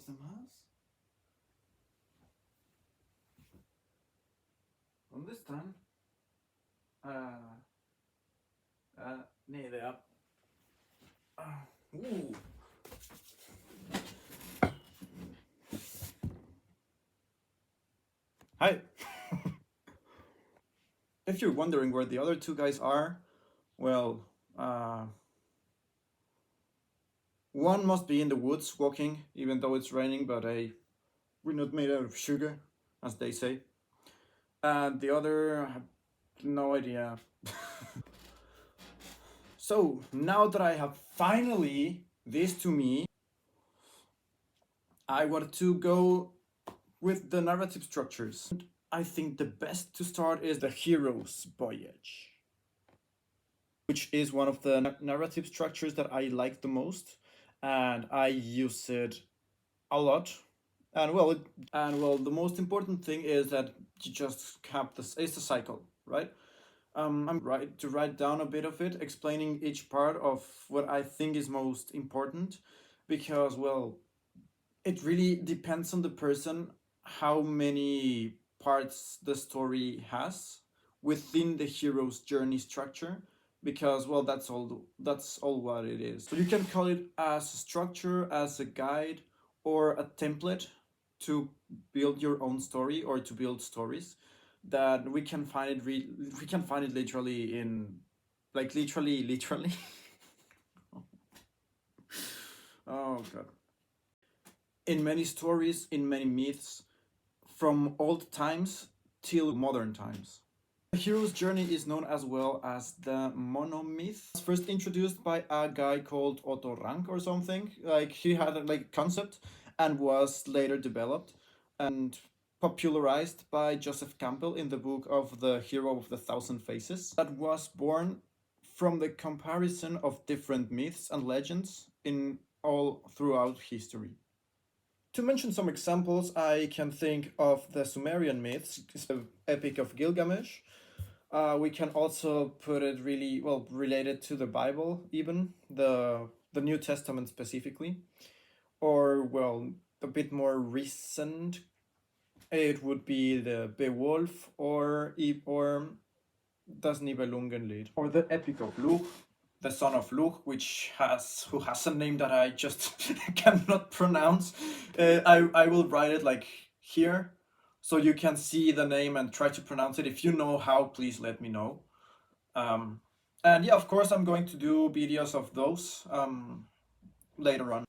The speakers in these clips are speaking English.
was the mouse? Und this time? Nee, der. Hi! If you're wondering where the other two guys are, well, one must be in the woods walking, even though it's raining, but hey, we're not made out of sugar, as they say. And the other, I have no idea. So, now that I have finally this to me, I want to go with the narrative structures. I think the best to start is the hero's voyage, which is one of the narrative structures that I like the most, and I use it a lot. And well, the most important thing is that you just have this. It's a cycle, right? I'm right to write down a bit of it, explaining each part of what I think is most important, because well, it really depends on the person how many parts the story has within the hero's journey structure, because well, that's all what it is. So you can call it as a structure, as a guide, or a template to build your own story or to build stories that we can find it we can find it literally in, like, literally oh god, in many stories, in many myths, from old times till modern times. The hero's journey is known as well as the monomyth. It was first introduced by a guy called Otto Rank or something. Like, he had a concept and was later developed and popularized by Joseph Campbell in the book of The Hero of the Thousand Faces. That was born from the comparison of different myths and legends in all throughout history. To mention some examples, I can think of the Sumerian myths, the Epic of Gilgamesh. We can also put it really well related to the Bible, even the New Testament specifically, or well, a bit more recent. It would be the Beowulf or Das Nibelungenlied, or the Epic of Luch, the son of Luch, who has a name that I just cannot pronounce. I will write it like here, so you can see the name and try to pronounce it. If you know how, please let me know. And yeah, of course, I'm going to do videos of those later on.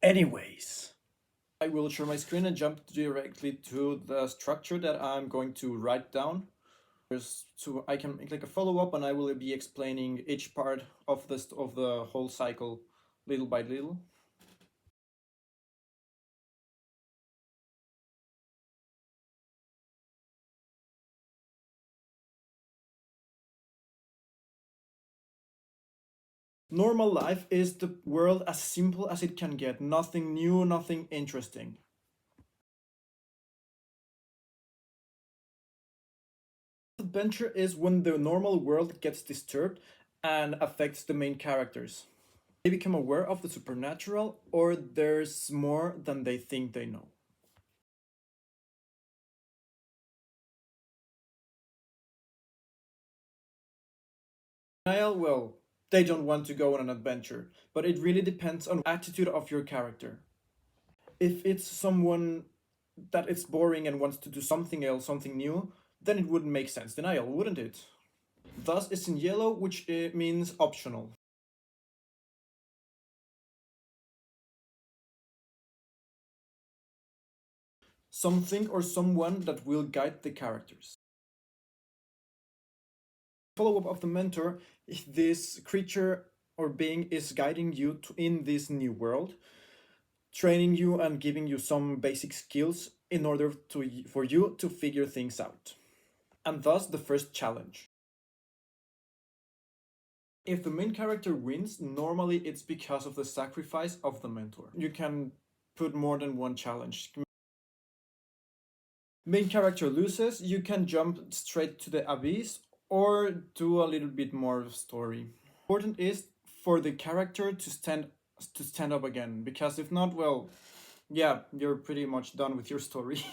Anyways, I will share my screen and jump directly to the structure that I'm going to write down. So I can click a follow-up and I will be explaining each part of the whole cycle little by little. Normal life is the world as simple as it can get. Nothing new, nothing interesting. Adventure is when the normal world gets disturbed and affects the main characters. They become aware of the supernatural, or there's more than they think they know. Well, they don't want to go on an adventure, but it really depends on the attitude of your character. If it's someone that it's boring and wants to do something else, something new, then it wouldn't make sense. Denial, wouldn't it? Thus, it's in yellow, which means optional. Something or someone that will guide the characters. Follow-up of the mentor, if this creature or being is guiding you in this new world, training you and giving you some basic skills in order for you to figure things out. And thus the first challenge. If the main character wins, normally it's because of the sacrifice of the mentor. You can put more than one challenge. Main character loses, you can jump straight to the abyss or do a little bit more story. Important is for the character to stand to stand up again, because if not, well, yeah, you're pretty much done with your story.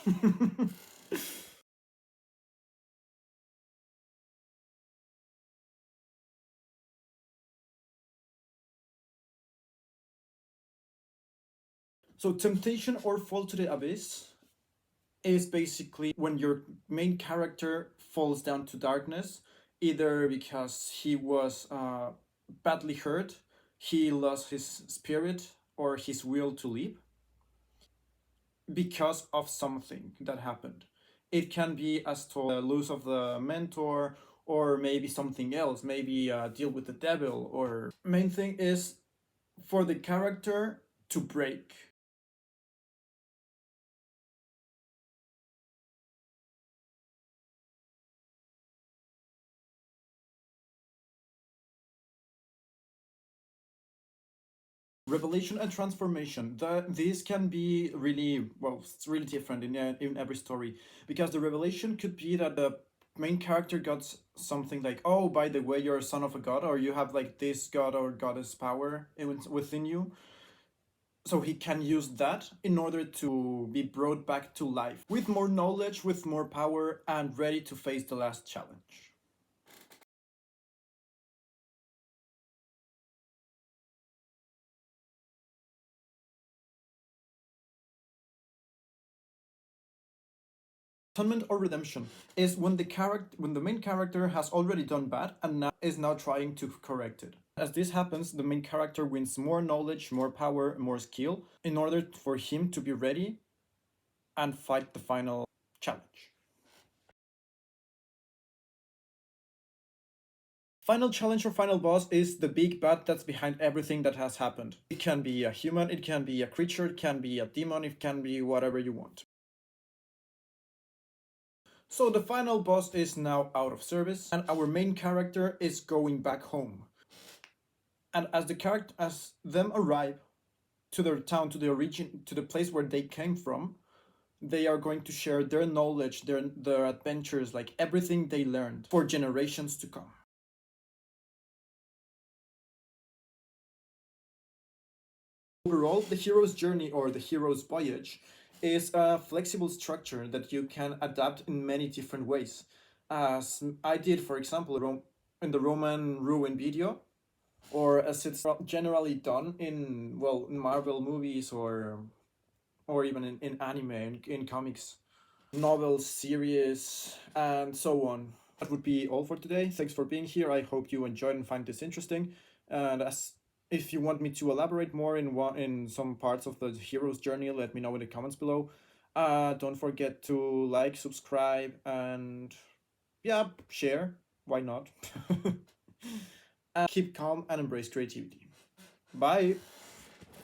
So, temptation or fall to the abyss is basically when your main character falls down to darkness, either because he was badly hurt, he lost his spirit or his will to live because of something that happened. It can be as to the loss of the mentor, or maybe something else, maybe deal with the devil, or main thing is for the character to break. Revelation and transformation, these can be really, well, it's really different in every story, because the revelation could be that the main character got something like, oh, by the way, you're a son of a god, or you have like this god or goddess power within you, so he can use that in order to be brought back to life with more knowledge, with more power, and ready to face the last challenge. Atonement or redemption is when the main character has already done bad and now trying to correct it. As this happens, the main character wins more knowledge, more power, more skill in order for him to be ready and fight the final challenge. Final challenge or final boss is the big bad that's behind everything that has happened. It can be a human, it can be a creature, it can be a demon, it can be whatever you want. So the final boss is now out of service, and our main character is going back home. And as them arrive to their town, to the origin, to the place where they came from, they are going to share their knowledge, their adventures, like everything they learned for generations to come. Overall, the hero's journey or the hero's voyage is a flexible structure that you can adapt in many different ways. As I did, for example, in the Roman Ruin video, or as it's generally done in, well, in Marvel movies, or even in anime, in comics, novels, series, and so on. That would be all for today. Thanks for being here. I hope you enjoyed and find this interesting. And as if you want me to elaborate more in some parts of the hero's journey, let me know in the comments below. Don't forget to like, subscribe, and yeah, share. Why not? And keep calm and embrace creativity. Bye.